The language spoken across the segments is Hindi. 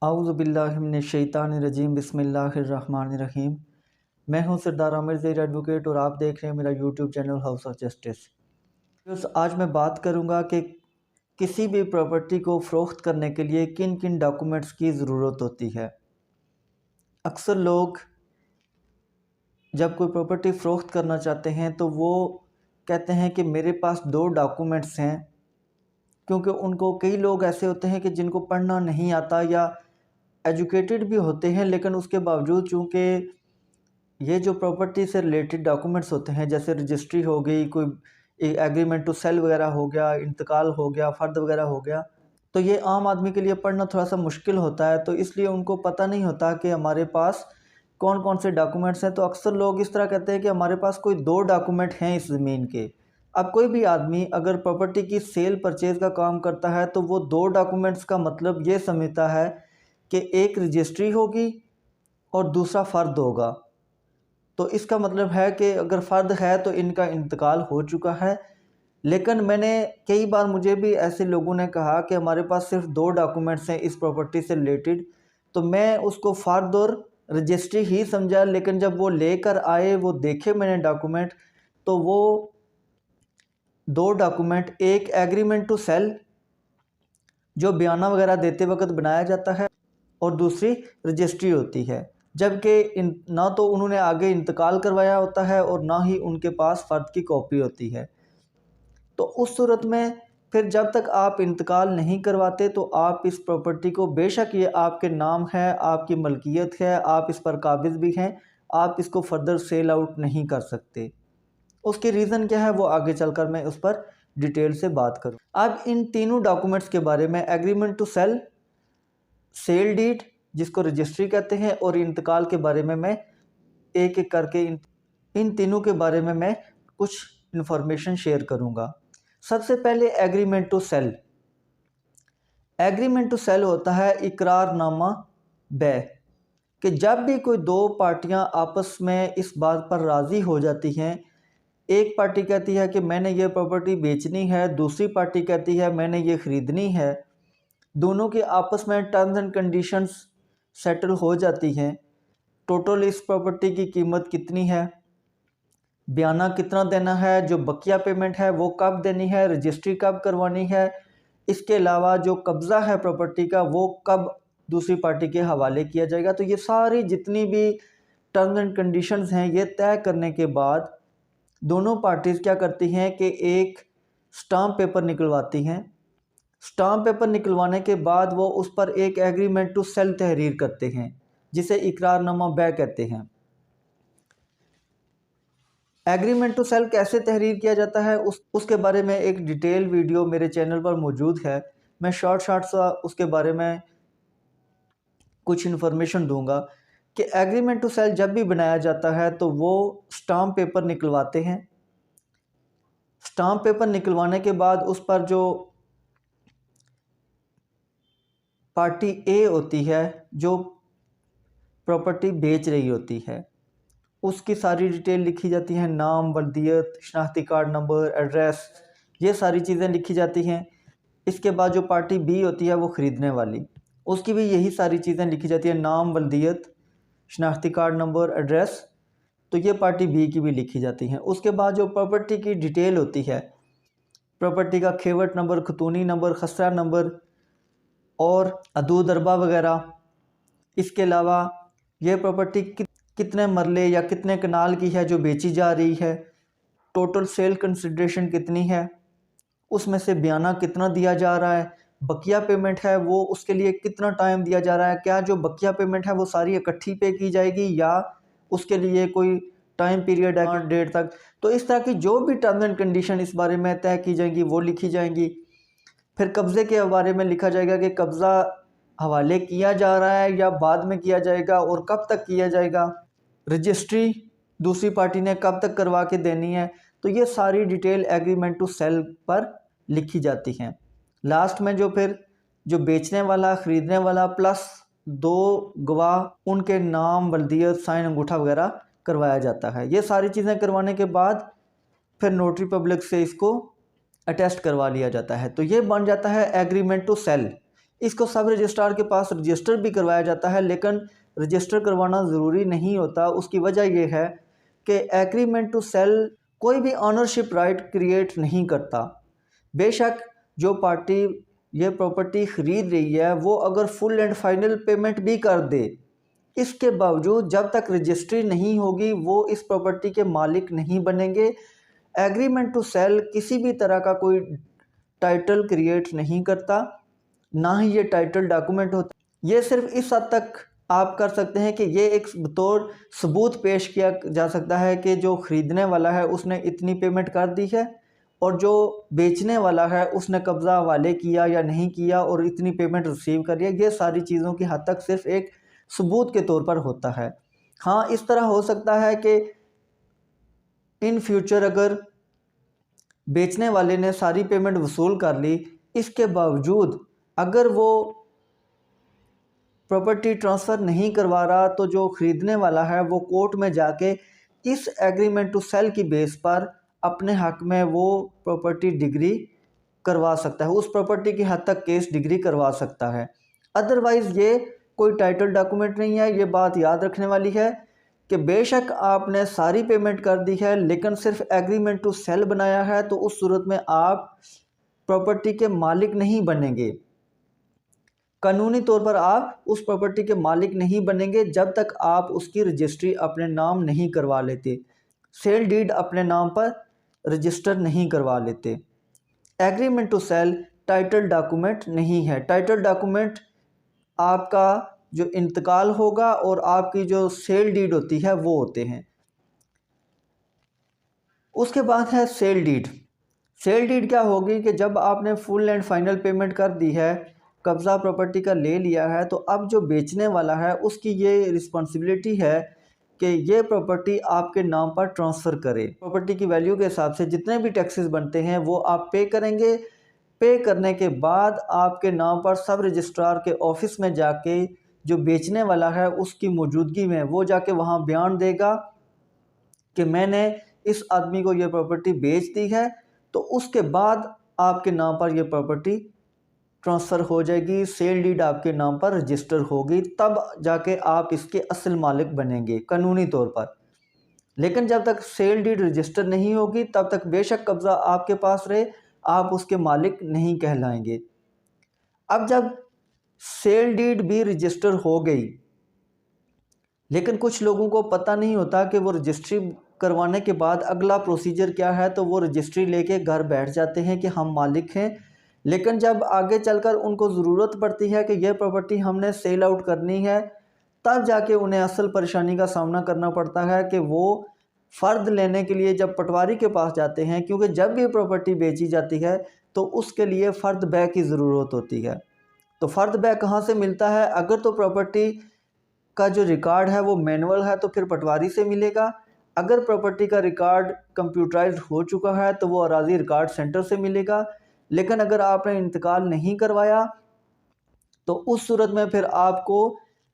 आऊज़ुबिल्लाहिमिनश्शैतानिर्रजीम बिस्मिल्लाहिर्रहमानिर्रहीम। मैं हूं सरदार आमिर ज़हीर एडवोकेट और आप देख रहे हैं मेरा YouTube channel house of justice. आज मैं बात करूंगा कि किसी भी प्रॉपर्टी को फ़रोख्त करने के लिए किन किन डॉक्यूमेंट्स की ज़रूरत होती है। अक्सर लोग जब कोई प्रॉपर्टी फ़रोख्त करना चाहते हैं तो वो कहते हैं कि मेरे पास 2 डॉक्यूमेंट्स हैं, क्योंकि उनको कई लोग ऐसे होते हैं कि जिनको पढ़ना नहीं आता या एजुकेटेड भी होते हैं, लेकिन उसके बावजूद चूँकि ये जो प्रॉपर्टी से रिलेटेड डॉक्यूमेंट्स होते हैं, जैसे रजिस्ट्री हो गई, कोई एग्रीमेंट टू सेल वगैरह हो गया, इंतकाल हो गया, फ़र्द वगैरह हो गया, तो ये आम आदमी के लिए पढ़ना थोड़ा सा मुश्किल होता है। तो इसलिए उनको पता नहीं होता कि हमारे पास कौन कौन से डॉक्यूमेंट्स हैं। तो अक्सर लोग इस तरह कहते हैं कि हमारे पास कोई 2 डॉक्यूमेंट हैं इस ज़मीन के। अब कोई भी आदमी अगर प्रॉपर्टी की सेल परचेज़ का काम करता है तो वो 2 डॉक्यूमेंट्स का मतलब ये समझता है कि एक रजिस्ट्री होगी और दूसरा फ़र्द होगा। तो इसका मतलब है कि अगर फ़र्द है तो इनका इंतकाल हो चुका है। लेकिन मैंने कई बार मुझे भी ऐसे लोगों ने कहा कि हमारे पास सिर्फ 2 डॉक्यूमेंट्स हैं इस प्रॉपर्टी से रिलेटेड, तो मैं उसको फ़र्द और रजिस्ट्री ही समझा। लेकिन जब वो लेकर आए, वो देखे मैंने डॉक्यूमेंट, तो वो 2 डॉक्यूमेंट, एक एग्रीमेंट टू सेल जो बयाना वगैरह देते वक्त बनाया जाता है और दूसरी रजिस्ट्री होती है। जबकि ना तो उन्होंने आगे इंतकाल करवाया होता है और ना ही उनके पास फ़र्द की कॉपी होती है। तो उस सूरत में फिर जब तक आप इंतकाल नहीं करवाते तो आप इस प्रॉपर्टी को, बेशक ये आपके नाम है, आपकी मलकियत है, आप इस पर काबिज़ भी हैं, आप इसको फर्दर सेल आउट नहीं कर सकते। उसकी रीज़न क्या है वो आगे चलकर मैं उस पर डिटेल से बात करूँ। अब इन तीनों डॉक्यूमेंट्स के बारे में, agreement to sell, sale deed जिसको रजिस्ट्री कहते हैं, और इंतकाल के बारे में मैं एक एक करके इन तीनों के बारे में मैं कुछ इन्फॉर्मेशन शेयर करूंगा। सबसे पहले agreement to sell. Agreement to sell होता है इकरारनामा बै, कि जब भी कोई 2 पार्टियां आपस में इस बात पर राज़ी हो जाती हैं, एक पार्टी कहती है कि मैंने ये प्रॉपर्टी बेचनी है, दूसरी पार्टी कहती है मैंने ये ख़रीदनी है, दोनों के आपस में टर्म्स एंड कंडीशंस सेटल हो जाती हैं। टोटल इस प्रॉपर्टी की कीमत कितनी है, बयाना कितना देना है, जो बकिया पेमेंट है वो कब देनी है, रजिस्ट्री कब करवानी है, इसके अलावा जो कब्ज़ा है प्रॉपर्टी का वो कब दूसरी पार्टी के हवाले किया जाएगा। तो ये सारी जितनी भी टर्म्स एंड कंडीशंस हैं, ये तय करने के बाद दोनों पार्टीज़ क्या करती हैं कि एक स्टाम्प पेपर निकलवाती हैं। स्टाम्प पेपर निकलवाने के बाद वो उस पर एक एग्रीमेंट टू सेल तहरीर करते हैं, जिसे इकरारनामा बै कहते हैं। एग्रीमेंट टू सेल कैसे तहरीर किया जाता है उसके बारे में एक डिटेल वीडियो मेरे चैनल पर मौजूद है। मैं शॉर्ट सा उसके बारे में कुछ इन्फॉर्मेशन दूंगा कि एग्रीमेंट टू सेल जब भी बनाया जाता है तो वो स्टाम्प पेपर निकलवाते हैं। स्टाम्प पेपर निकलवाने के बाद उस पर जो पार्टी ए होती है, जो प्रॉपर्टी बेच रही होती है, उसकी सारी डिटेल लिखी जाती है, नाम, वल्दियत, शनाख्ती कार्ड नंबर, एड्रेस, ये सारी चीज़ें लिखी जाती हैं। इसके बाद जो पार्टी बी होती है वो ख़रीदने वाली, उसकी भी यही सारी चीज़ें लिखी जाती है, नाम, वल्दियत, शनाख्ती कार्ड नंबर, एड्रेस, तो ये पार्टी बी की भी लिखी जाती हैं। उसके बाद जो प्रॉपर्टी की डिटेल होती है, प्रॉपर्टी का खेवट नंबर, खतूनी नंबर, खसरा नंबर और अदूद अरबा वगैरह, इसके अलावा ये प्रॉपर्टी कितने मरले या कितने कनाल की है जो बेची जा रही है, टोटल सेल कंसिडरेशन कितनी है, उसमें से बयाना कितना दिया जा रहा है, बकिया पेमेंट है वो उसके लिए कितना टाइम दिया जा रहा है, क्या जो बकिया पेमेंट है वो सारी इकट्ठी पे की जाएगी या उसके लिए कोई टाइम पीरियड है डेट तक। तो इस तरह की जो भी टर्म्स एंड कंडीशन इस बारे में तय की जाएंगी वो लिखी जाएंगी। फिर कब्ज़े के बारे में लिखा जाएगा कि कब्ज़ा हवाले किया जा रहा है या बाद में किया जाएगा और कब तक किया जाएगा, रजिस्ट्री दूसरी पार्टी ने कब तक करवा के देनी है। तो ये सारी डिटेल एग्रीमेंट टू सेल पर लिखी जाती हैं। लास्ट में फिर जो बेचने वाला, ख़रीदने वाला प्लस 2 गवाह, उनके नाम, वल्दियत, साइन, अंगूठा वगैरह करवाया जाता है। ये सारी चीज़ें करवाने के बाद फिर नोटरी पब्लिक से इसको अटेस्ट करवा लिया जाता है। तो ये बन जाता है एग्रीमेंट टू सेल। इसको सब रजिस्ट्रार के पास रजिस्टर भी करवाया जाता है, लेकिन रजिस्टर करवाना ज़रूरी नहीं होता। उसकी वजह यह है कि एग्रीमेंट टू सेल कोई भी ऑनरशिप राइट क्रिएट नहीं करता। बेशक जो पार्टी ये प्रॉपर्टी ख़रीद रही है वो अगर फुल एंड फाइनल पेमेंट भी कर दे, इसके बावजूद जब तक रजिस्ट्री नहीं होगी वो इस प्रॉपर्टी के मालिक नहीं बनेंगे। एग्रीमेंट टू सेल किसी भी तरह का कोई टाइटल क्रिएट नहीं करता, ना ही ये टाइटल डॉक्यूमेंट होता। ये सिर्फ इस हद तक आप कर सकते हैं कि ये एक बतौर सबूत पेश किया जा सकता है कि जो ख़रीदने वाला है उसने इतनी पेमेंट कर दी है और जो बेचने वाला है उसने कब्ज़ा हवाले किया या नहीं किया और इतनी पेमेंट रिसीव करी है। ये सारी चीज़ों की हद तक सिर्फ एक सबूत के तौर पर होता है। हाँ, इस तरह हो सकता है कि इन फ्यूचर अगर बेचने वाले ने सारी पेमेंट वसूल कर ली, इसके बावजूद अगर वो प्रॉपर्टी ट्रांसफ़र नहीं करवा रहा, तो जो ख़रीदने वाला है वो कोर्ट में जाके इस एग्रीमेंट टू सेल की बेस पर अपने हक़ में वो प्रॉपर्टी डिग्री करवा सकता है, उस प्रॉपर्टी की हद तक केस डिग्री करवा सकता है। अदरवाइज़ ये कोई टाइटल डॉक्यूमेंट नहीं है। ये बात याद रखने वाली है कि बेशक आपने सारी पेमेंट कर दी है लेकिन सिर्फ एग्रीमेंट टू सेल बनाया है, तो उस सूरत में आप प्रॉपर्टी के मालिक नहीं बनेंगे। कानूनी तौर पर आप उस प्रॉपर्टी के मालिक नहीं बनेंगे जब तक आप उसकी रजिस्ट्री अपने नाम नहीं करवा लेते, सेल डीड अपने नाम पर रजिस्टर नहीं करवा लेते। Agreement to sell title document नहीं है। टाइटल डॉक्यूमेंट आपका जो इंतकाल होगा और आपकी जो सेल डीड होती है वो होते हैं। उसके बाद है सेल डीड। सेल डीड क्या होगी कि जब आपने फुल एंड फाइनल पेमेंट कर दी है, कब्ज़ा प्रॉपर्टी का ले लिया है, तो अब जो बेचने वाला है उसकी ये रिस्पॉन्सिबिलिटी है कि ये प्रॉपर्टी आपके नाम पर ट्रांसफ़र करे। प्रॉपर्टी की वैल्यू के हिसाब से जितने भी टैक्सेस बनते हैं वो आप पे करेंगे। पे करने के बाद आपके नाम पर सब रजिस्ट्रार के ऑफिस में जाके जो बेचने वाला है उसकी मौजूदगी में वो जाके वहाँ बयान देगा कि मैंने इस आदमी को ये प्रॉपर्टी बेच दी है, तो उसके बाद आपके नाम पर ये प्रॉपर्टी ट्रांसफ़र हो जाएगी, सेल डीड आपके नाम पर रजिस्टर होगी, तब जाके आप इसके असल मालिक बनेंगे कानूनी तौर पर। लेकिन जब तक सेल डीड रजिस्टर नहीं होगी तब तक बेशक कब्ज़ा आपके पास रहे, आप उसके मालिक नहीं कहलाएंगे। अब जब सेल डीड भी रजिस्टर हो गई, लेकिन कुछ लोगों को पता नहीं होता कि वो रजिस्ट्री करवाने के बाद अगला प्रोसीजर क्या है, तो वो रजिस्ट्री लेके घर बैठ जाते हैं कि हम मालिक हैं। लेकिन जब आगे चलकर उनको ज़रूरत पड़ती है कि यह प्रॉपर्टी हमने सेल आउट करनी है, तब जाके उन्हें असल परेशानी का सामना करना पड़ता है कि वो फ़र्द लेने के लिए जब पटवारी के पास जाते हैं, क्योंकि जब भी प्रॉपर्टी बेची जाती है तो उसके लिए फ़र्द बै की ज़रूरत होती है। तो फ़र्द बै कहाँ से मिलता है? अगर तो प्रॉपर्टी का जो रिकॉर्ड है वो मैनुअल है तो फिर पटवारी से मिलेगा। अगर प्रॉपर्टी का रिकॉर्ड कंप्यूटराइज्ड हो चुका है तो वो अराज़ी रिकॉर्ड सेंटर से मिलेगा। लेकिन अगर आपने इंतकाल नहीं करवाया तो उस सूरत में फिर आपको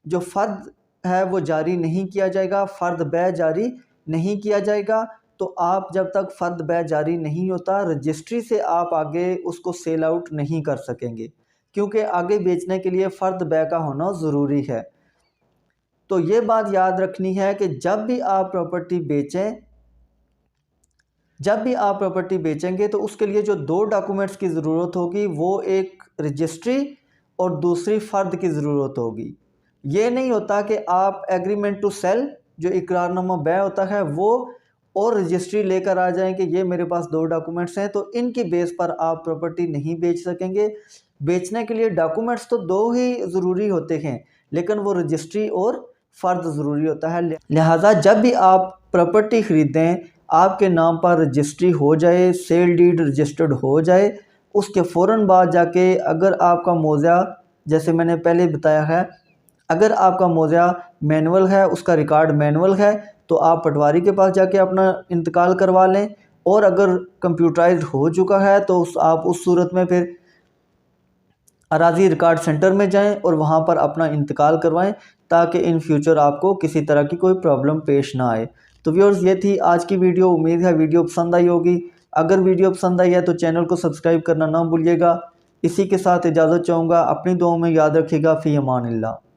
जो फ़र्द है वो जारी नहीं किया जाएगा, फ़र्द बै जारी नहीं किया जाएगा। तो आप जब तक फ़र्द बै जारी नहीं होता, रजिस्ट्री से आप आगे उसको सेल आउट नहीं कर सकेंगे, क्योंकि आगे बेचने के लिए फ़र्द बै का होना ज़रूरी है। तो ये बात याद रखनी है कि जब भी आप प्रॉपर्टी बेचेंगे तो उसके लिए जो दो डॉक्यूमेंट्स की ज़रूरत होगी, वो एक रजिस्ट्री और दूसरी फ़र्द की ज़रूरत होगी। ये नहीं होता कि आप एग्रीमेंट टू सेल जो इकरारनामा बै होता है वो और रजिस्ट्री लेकर आ जाएं कि ये मेरे पास दो डॉक्यूमेंट्स हैं, तो इनकी बेस पर आप प्रॉपर्टी नहीं बेच सकेंगे। बेचने के लिए डॉक्यूमेंट्स तो दो ही ज़रूरी होते हैं, लेकिन वो रजिस्ट्री और फ़र्द ज़रूरी होता है। लिहाजा जब भी आप प्रॉपर्टी ख़रीदें, आपके नाम पर रजिस्ट्री हो जाए, सेल डीड रजिस्टर्ड हो जाए, उसके फ़ौरन बाद जाके अगर आपका मौज़ा, जैसे मैंने पहले बताया है, अगर आपका मौज़ा मैनुअल है, उसका रिकॉर्ड मैनुअल है, तो आप पटवारी के पास जाके अपना इंतकाल करवा लें। और अगर कंप्यूटराइज्ड हो चुका है तो आप उस सूरत में फिर अराज़ी रिकॉर्ड सेंटर में जाएं और वहां पर अपना इंतकाल करवाएं, ताकि इन फ्यूचर आपको किसी तरह की कोई प्रॉब्लम पेश ना आए। तो व्यूअर्स, ये थी आज की वीडियो। उम्मीद है वीडियो पसंद आई होगी। अगर वीडियो पसंद आई है तो चैनल को सब्सक्राइब करना ना भूलिएगा। इसी के साथ इजाज़त चाहूँगा। अपनी दुआओं में याद रखिएगा। फ़ी अमानिल्लाह।